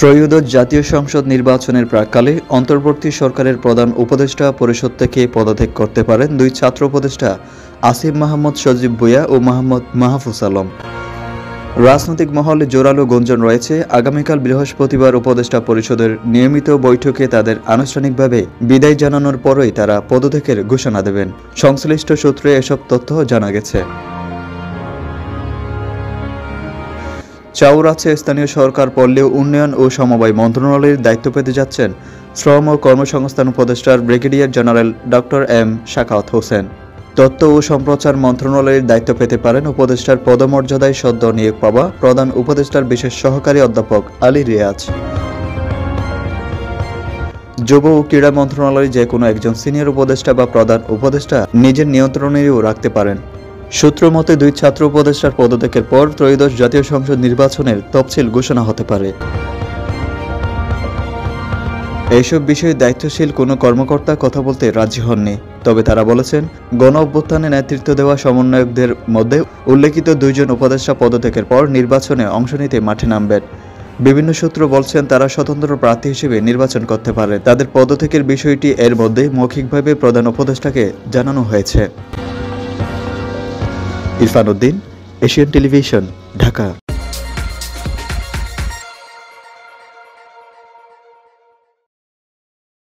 ত্রয়োদশ জাতীয় সংসদ নির্বাচনের প্রাক্কালে অন্তর্বর্তী সরকারের প্রধান উপদেষ্টা পরিষদ থেকে পদত্যাগ করতে পারেন দুই ছাত্র উপদেষ্টা আসিফ মাহমুদ সজীব ভুঁইয়া ও মোহাম্মদ মাহফুজ আলম। রাজনৈতিক মহলে জোরালো গুঞ্জন রয়েছে, আগামীকাল বৃহস্পতিবার উপদেষ্টা পরিষদের নিয়মিত বৈঠকে তাদের আনুষ্ঠানিকভাবে বিদায় জানানোর পরই তারা পদত্যাগের ঘোষণা দেবেন। সংশ্লিষ্ট সূত্রে এসব তথ্য জানা গেছে। চাউর আছে স্থানীয় সরকার পল্লী উন্নয়ন ও সমবায় মন্ত্রণালয়ের দায়িত্ব পেতে যাচ্ছেন শ্রম ও কর্মসংস্থান উপদেষ্টার brigadier general doctor M Shakhawat Hossain. তথ্য ও সম্প্রচার মন্ত্রণালয়ের দায়িত্ব পেতে পারেন উপদেষ্টার পদমর্যাদায় সদ্য নিয়োগ পাওয়া প্রধান উপদেষ্টার বিশেষ সহকারী অধ্যাপক আলী রিয়াজ। যুব ও ক্রীড়া মন্ত্রণালয়ে যে কোনো একজন সিনিয়র উপদেষ্টা বা প্রধান উপদেষ্টা নিজের নিয়ন্ত্রণেও রাখতে পারেন। সূত্র মতে দুই ছাত্র উপদেষ্টার পদত্যাগের পর ত্রয়োদশ জাতীয় সংসদ নির্বাচনের তফসিল ঘোষণা হতে পারে। এইসব বিষয়ে দায়িত্বশীল কোনো কর্মকর্তা কথা বলতে রাজি হননি, তবে তারা বলেছেন গণ অভ্যুত্থানে নেতৃত্ব দেওয়া সমন্বয়কদের মধ্যে উল্লেখিত দুইজন উপদেষ্টা পদত্যাগের পর নির্বাচনে অংশ নিতে মাঠে নামবেন। বিভিন্ন সূত্র বলছেন তারা স্বতন্ত্র প্রার্থী হিসেবে নির্বাচন করতে পারে। তাদের পদত্যাগের বিষয়টি এর মধ্যে মৌখিকভাবে প্রধান উপদেষ্টাকে জানানো হয়েছে। Irfan Uddin, Asian television, Dhaka.